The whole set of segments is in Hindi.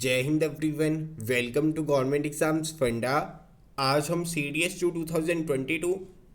जय Hind everyone, welcome to government exams funda. आज हम CDS 2 2022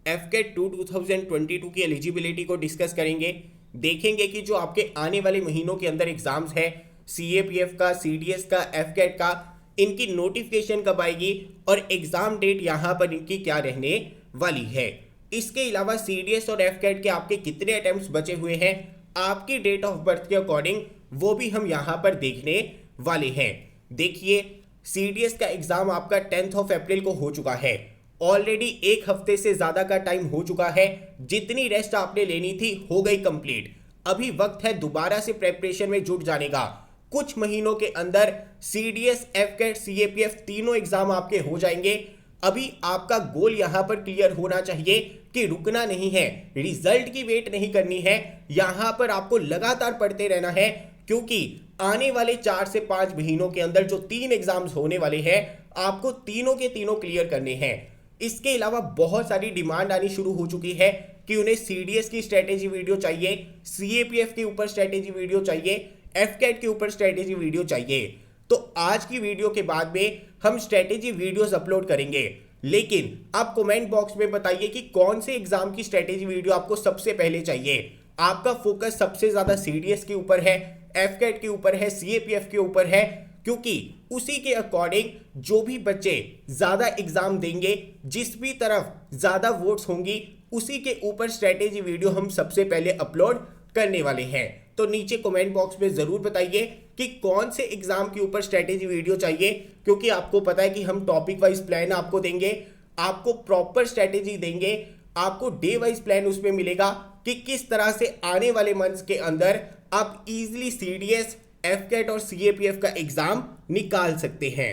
FCAT 2 2022 की एलिजिबिलिटी को डिस्कस करेंगे। देखेंगे कि जो आपके आने वाले महीनों के अंदर एग्जाम्स है CAPF का, CDS का, FCAT का, इनकी नोटिफिकेशन कब आएगी और एग्जाम डेट यहाँ पर इनकी क्या रहने वाली है। इसके अलावा CDS और FCAT के आपके कितने अटेम्प्ट्स बचे हुए हैं, आपकी डेट ऑफ बर्थ के अकॉर्डिंग वो भी हम यहाँ पर देखने वाले हैं। देखिए, CDS का एग्जाम आपका 10 अप्रैल को हो चुका है। ऑलरेडी एक हफ्ते से ज्यादा का टाइम हो चुका है। जितनी रेस्ट आपने लेनी थी हो गई कंप्लीट। अभी वक्त है दोबारा से प्रेपरेशन में जुट जाने का। कुछ महीनों के अंदर CDS, FCAT, CAPF तीनों एग्जाम आपके हो जाएंगे। अभी आपका गोल यहां पर क्लियर होना चाहिए कि रुकना नहीं है, रिजल्ट की वेट नहीं करनी है, यहां पर आपको लगातार पढ़ते रहना है, क्योंकि आने वाले 4 से 5 महीनों के अंदर जो 3 एग्जाम्स होने वाले हैं आपको तीनों के तीनों क्लियर करने हैं। इसके अलावा बहुत सारी डिमांड आनी शुरू हो चुकी है कि उन्हें CDS की स्ट्रेटेजी वीडियो चाहिए, CAPF के ऊपर स्ट्रेटेजी वीडियो चाहिए, FCAT के ऊपर स्ट्रेटेजी वीडियो चाहिए। तो आज की वीडियो के बाद में हम स्ट्रेटेजी वीडियोस अपलोड करेंगे, लेकिन आप कमेंट बॉक्स में बताइए कि कौन से एग्जाम की स्ट्रेटेजी वीडियो आपको सबसे पहले चाहिए। आपका फोकस सबसे ज्यादा CDS के ऊपर है, FCAT के ऊपर है, CAPF के ऊपर है, क्योंकि उसी के अकॉर्डिंग जो भी बच्चे ज्यादा एग्जाम देंगे, जिस भी तरफ ज्यादा वोट्स होंगी, उसी के ऊपर स्ट्रेटेजी वीडियो हम सबसे पहले अपलोड करने वाले हैं। तो नीचे कमेंट बॉक्स में जरूर बताइए कि कौन से एग्जाम के ऊपर स्ट्रेटेजी वीडियो चाहिए, क्योंकि आपको पता है कि हम टॉपिक वाइज प्लान आपको देंगे, आपको प्रॉपर स्ट्रेटेजी देंगे, आपको डे वाइज प्लान उसमें मिलेगा कि किस तरह से आने वाले मंथ्स के अंदर आप इजीली CDS, FCAT और CAPF का एग्जाम निकाल सकते हैं।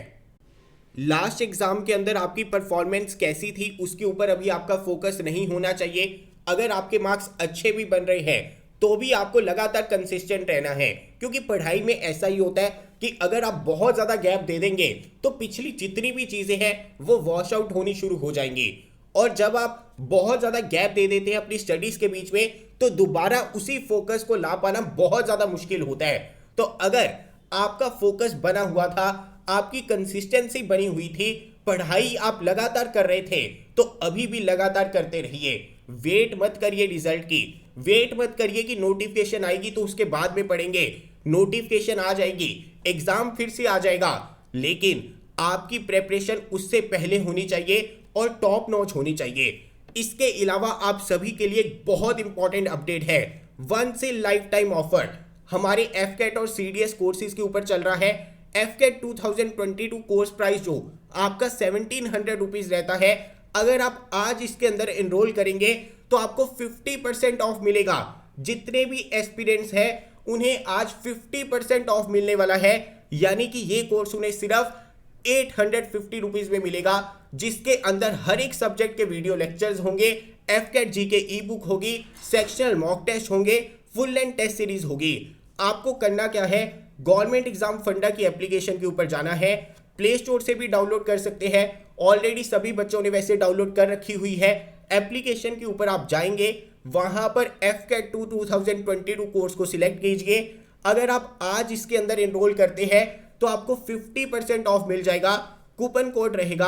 लास्ट एग्जाम के अंदर आपकी परफॉर्मेंस कैसी थी उसके ऊपर अभी आपका फोकस नहीं होना चाहिए। अगर आपके मार्क्स अच्छे भी बन रहे हैं तो भी आपको लगातार कंसिस्टेंट रहना है, क्योंकि पढ़ाई में ऐसा ही होता है कि अगर आप बहुत ज्यादा गैप दे देंगे तो पिछली जितनी भी चीजें हैं वो वॉश आउट होनी शुरू हो जाएंगी। और जब आप बहुत ज्यादा गैप दे देते हैं अपनी स्टडीज के बीच में, तो दोबारा उसी फोकस को ला पाना बहुत ज्यादा मुश्किल होता है। तो अगर आपका फोकस बना हुआ था, आपकी कंसिस्टेंसी बनी हुई थी, पढ़ाई आप लगातार कर रहे थे, तो अभी भी लगातार करते रहिए। वेट मत करिए रिजल्ट की, वेट मत करिए कि नोटिफिकेशन आएगी तो उसके बाद में पढ़ेंगे। नोटिफिकेशन आ जाएगी, एग्जाम फिर से आ जाएगा, लेकिन आपकी प्रेपरेशन उससे पहले होनी चाहिए और टॉप नॉच होनी चाहिए। इसके अलावा आप सभी के लिए एक बहुत इंपॉर्टेंट अपडेट है। Once in life time offer हमारे FCAT और CDS कोर्सेज के ऊपर चल रहा है। FCAT 2022 कोर्स प्राइस जो आपका 1700 रुपीज रहता है, अगर आप आज इसके अंदर एनरोल करेंगे तो आपको 50% ऑफ मिलेगा। जितने भी एस्पिरेंट्स हैं उन्हें आज 50% ऑफ मिलने वाला है, यानी कि ये कोर्स उन्हें सिर्फ 850 रुपीज में मिलेगा, जिसके अंदर हर एक सब्जेक्ट के वीडियो लेक्चर्स होंगे, FCAT GK ई बुक होगी, सेक्शनल मॉक टेस्ट होंगे, फुल लेंथ टेस्ट सीरीज होगी। आपको करना क्या है, गवर्नमेंट एग्जाम फंडा की एप्लीकेशन के ऊपर जाना है, प्ले स्टोर से भी डाउनलोड कर सकते हैं, ऑलरेडी सभी बच्चों ने वैसे डाउनलोड कर रखी हुई है। एप्लीकेशन के ऊपर आप जाएंगे, वहां पर FCAT 2 2022 कोर्स को सिलेक्ट कीजिए। अगर आप आज इसके अंदर एनरोल करते हैं तो आपको 50% ऑफ मिल जाएगा। कूपन कोड रहेगा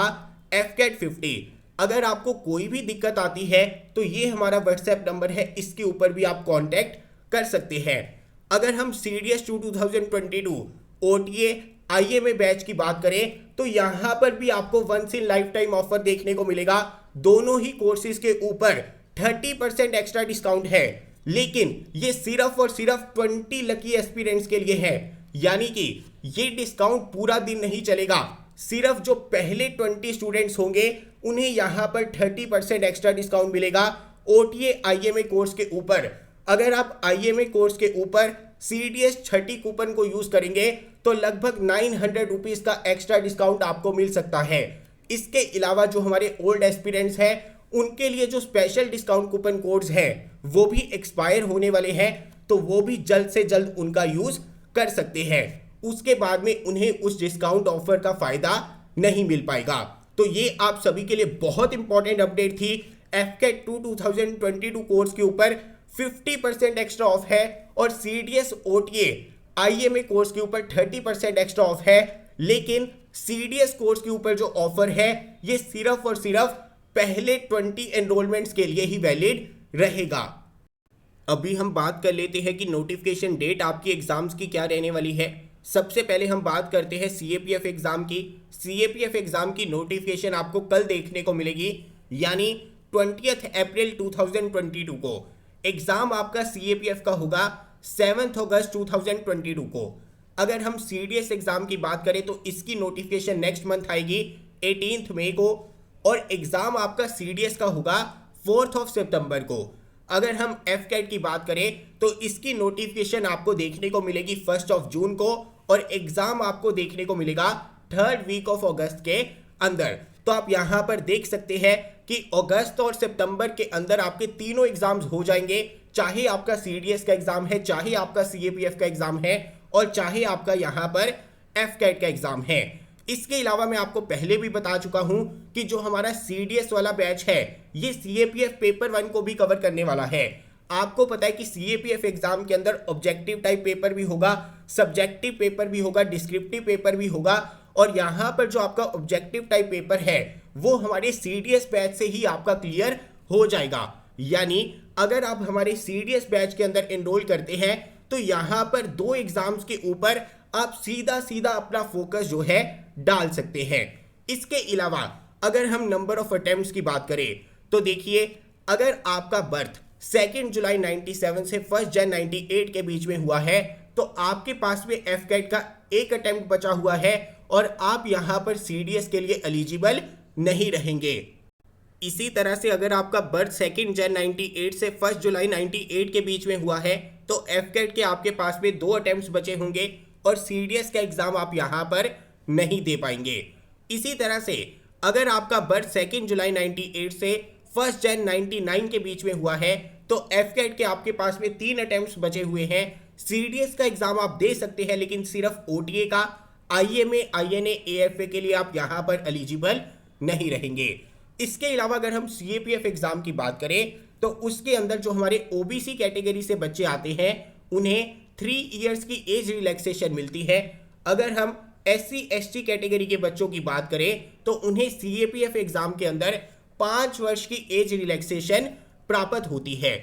FCAT 50। अगर आपको कोई भी दिक्कत आती है तो ये हमारा WhatsApp नंबर है, इसके ऊपर भी आप कांटेक्ट कर सकते हैं। अगर हम CDS 2 2022 OTA IMA बैच की बात करें तो यहां पर भी आपको once in life time offer देखने को मिलेगा। दोनों ही कोर्सेज के ऊपर 30% एक्स्ट्रा डिस्काउंट है, लेकिन ये सिर्फ और सिर्फ 20 लकी एस्पिरेंट्स के लिए है, यानी कि ये डिस्काउंट पूरा दिन नहीं चलेगा। सिर्फ जो पहले 20 स्टूडेंट्स होंगे उन्हें यहां पर 30% एक्स्ट्रा डिस्काउंट मिलेगा OTA IMA कोर्स के ऊपर। अगर आप IMA कोर्स के ऊपर CDS 30 कूपन को यूज करेंगे तो लगभग 900 रुपीज का एक्स्ट्रा डिस्काउंट आपको मिल सकता है। इसके अलावा जो हमारे ओल्ड एस्पिरेंट्स हैं उनके लिए जो स्पेशल डिस्काउंट कूपन कोड्स हैं वो भी एक्सपायर होने वाले हैं, तो वो भी जल्द से जल्द उनका यूज कर सकते हैं। उसके बाद में उन्हें उस डिस्काउंट ऑफर का फायदा नहीं मिल पाएगा। तो ये आप सभी के लिए बहुत इंपॉर्टेंट अपडेट थी। FCAT 2 2022 कोर्स के ऊपर 50% एक्स्ट्रा ऑफ है और CDS OTA आईएमए कोर्स के ऊपर 30% एक्स्ट्रा ऑफ है, लेकिन सीडीएस कोर्स के ऊपर जो ऑफर है ये सिर्फ और सिर्फ पहले 20 एनरोलमेंट्स के लिए ही वैलिड रहेगा। अभी हम बात कर लेते हैं कि नोटिफिकेशन डेट आपकी एग्जाम्स की क्या रहने वाली है। सबसे पहले हम बात करते हैं सीएपीएफ एग्जाम की। सीएपीएफ एग्जाम की नोटिफिकेशन आपको कल देखने को मिलेगी, यानी 20 अप्रैल 2022 को। एग्जाम आपका सीएपीएफ का होगा 7 अगस्त 2022 को। अगर हम सीडीएस एग्जाम की बात करें तो इसकी नोटिफिकेशन नेक्स्ट मंथ आएगी 18 मई को, और एग्जाम आपका सीडीएस का होगा 4 सितंबर को। अगर हम एफकेट की बात करें तो इसकी नोटिफिकेशन आपको देखने को मिलेगी 1 जून को, और एग्जाम आपको देखने को मिलेगा 3rd वीक ऑफ अगस्त के अंदर। तो आप यहां पर देख सकते हैं कि अगस्त और सितंबर के अंदर आपके तीनों एग्जाम्स हो जाएंगे, चाहे आपका सीडीएस का एग्जाम है, चाहे आपका सीएपीएफ का एग्जाम है, और चाहे आपका यहां पर एफकेट का एग्जाम है। इसके अलावा मैं आपको पहले भी बता चुका हूं कि जो हमारा सीडीएस वाला बैच है ये सीएपीएफ पेपर 1 को भी कवर करने वाला है। आपको पता है कि सीएपीएफ एग्जाम के अंदर ऑब्जेक्टिव टाइप पेपर भी होगा, सब्जेक्टिव पेपर भी होगा, डिस्क्रिप्टिव पेपर भी होगा, और यहां पर जो आपका ऑब्जेक्टिव टाइप पेपर है वो हमारे सीडीएस बैच से ही आपका क्लियर हो जाएगा। यानी अगर आप हमारे सीडीएस बैच के अंदर एनरोल करते हैं तो यहां पर 2 एग्जाम्स के ऊपर आप सीधा सीधा अपना फोकस जो है डाल सकते हैं। इसके अलावा अगर हम नंबर ऑफ अटेम्प्ट्स की बात करें तो देखिए, अगर आपका बर्थ 2 जुलाई 97 से 1 जनवरी 98 के बीच में हुआ है तो आपके पास में एफकेट का 1 अटेम्प्ट बचा हुआ है, और आप यहां पर सीडीएस के लिए एलिजिबल नहीं रहेंगे। इसी तरह से अगर आपका बर्थ 2 जनवरी 98 से 1 जुलाई 98 के बीच में हुआ है तो एफकेट के आपके पास में 2 अटेम्प्ट्स बचे होंगे, और सीडीएस का एग्जाम आप यहां पर नहीं दे पाएंगे। इसी तरह से अगर आपका बर्थ 2 जुलाई 98 से 1 जनवरी 99 के बीच में हुआ है तो एफकेट के आपके पास में 3 अटेम्प्ट्स बचे हुए हैं। सीडीएस का एग्जाम आप दे सकते हैं, लेकिन सिर्फ ओटीए का। आईएमए, आईएनए, एएफए के लिए आप यहां पर एलिजिबल नहीं रहेंगे। इसके अलावा अगर हम सीएपीएफ एग्जाम की बात करें तो उसके अंदर जो हमारे ओबीसी कैटेगरी से बच्चे आते हैं उन्हें 3 इयर्स की एज रिलैक्सेशन मिलती है। अगर हम एससी एसटी कैटेगरी के बच्चों की बात करें तो उन्हें सीएपीएफ एग्जाम के अंदर 5 वर्ष की एज रिलैक्सेशन प्राप्त होती है।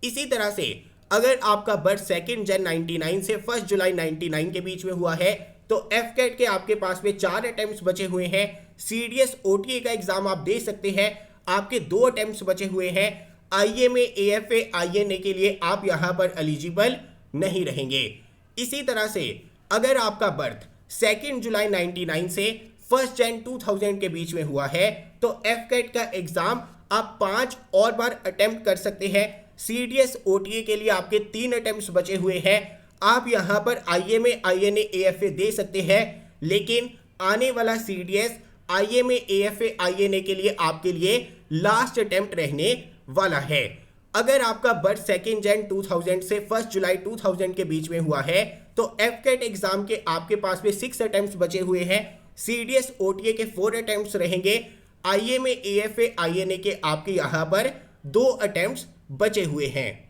इसी तरह से अगर आपका बर्थ 2 जनवरी 99 से 1 जुलाई 99 के बीच में हुआ है तो एफकेट के आपके पास में 4 अटेम्प्ट्स बचे हुए हैं। सीडीएस ओटीए का एग्जाम आप दे सकते हैं, आपके 2 अटेम्प्ट्स बचे हुए हैं। आईएमए, एएफए, आईएनए के लिए आप यहां पर एलिजिबल नहीं रहेंगे। इसी तरह से अगर आपका बर्थ 2 जुलाई 99 से 1 जनवरी 2000 के बीच में हुआ है तो एफकेट का एग्जाम आप 5 और बार अटेम्प्ट कर सकते हैं। सीडीएस ओटीए के लिए आपके 3 अटेम्प्ट्स बचे हुए हैं। आप यहां पर आईएमए, आईएनए, एएफए दे सकते हैं, लेकिन आने वाला सीडीएस आईएमए, एएफए, आईएनए के लिए आपके लिए लास्ट अटेम्प्ट रहने वाला है। अगर आपका बर्थ 2 जनवरी 2000 से 1 जुलाई 2000 के बीच में हुआ है तो एफकेट एग्जाम के आपके पास में 6 अटेम्प्ट्स बचे हुए हैं। सीडीएस ओटीए के 4 अटेम्प्ट्स रहेंगे। आईएमए, एएफए, आईएनए के आपके यहां पर 2 अटेम्प्ट्स बचे हुए हैं।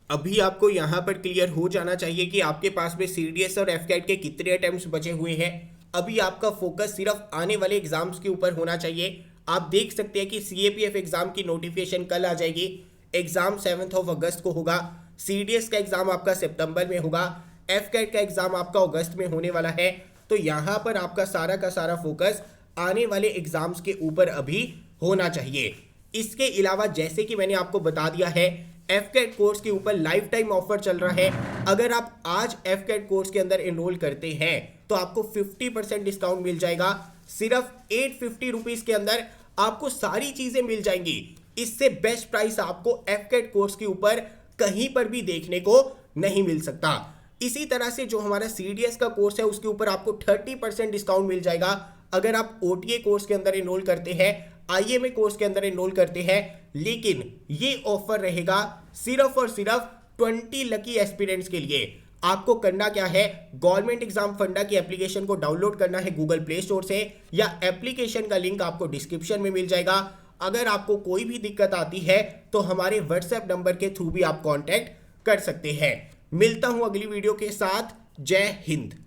अभी आपको यहां पर क्लियर हो जाना चाहिए कि आपके पास में सीडीएस और एफकेट के कितने अटेम्प्ट्स बचे हुए हैं। अभी आपका फोकस सिर्फ आने वाले एग्जाम्स के ऊपर होना चाहिए। आप देख सकते हैं कि सीएपीएफ एग्जाम की नोटिफिकेशन कल आ जाएगी। एग्जाम 7 अगस्त को होगा। सीडीएस का एग्जाम आपका सितंबर में होगा। एफकेट का एग्जाम आपका अगस्त में होने वाला है। तो यहाँ पर आपका सारा का सारा फोकस आने वाले एग्जाम्स के ऊपर अभी होना चाहिए। इसके अलावा जैसे कि मैंने आपको बता दिया है, एफकेट कोर्स के ऊपर लाइफ टाइम ऑफर चल रहा है। अगर आप आज एफकेट कोर्स के अंदर एनरोल करते हैं तो आपको 50% डिस्काउंट मिल जाएगा। सिर्फ 850 रुपीज के अंदर आपको सारी चीजें मिल जाएंगी। इससे बेस्ट प्राइस आपको एफकेट कोर्स के ऊपर कहीं पर भी देखने को नहीं मिल सकता। इसी तरह से जो हमारा सीडीएस का कोर्स है उसके ऊपर आपको 30% डिस्काउंट मिल जाएगा। अगर आप ओटीए कोर्स के अंदर एनरोल करते हैं, आईएमए कोर्स के अंदर एनरोल करते हैं, लेकिन ये ऑफर रहेगा सिर्फ और सिर्फ 20 लकी एस्पिरेंट्स के लिए। आपको करना क्या है, गवर्नमेंट एग्जाम फंडा की एप्लीकेशन को डाउनलोड करना है गूगल प्ले स्टोर से, या एप्लीकेशन का लिंक आपको डिस्क्रिप्शन में मिल जाएगा। अगर आपको कोई भी दिक्कत आती है तो हमारे व्हाट्सएप नंबर के थ्रू भी आप कांटेक्ट कर सकते हैं। मिलता हूं अगली वीडियो के साथ। जय हिंद।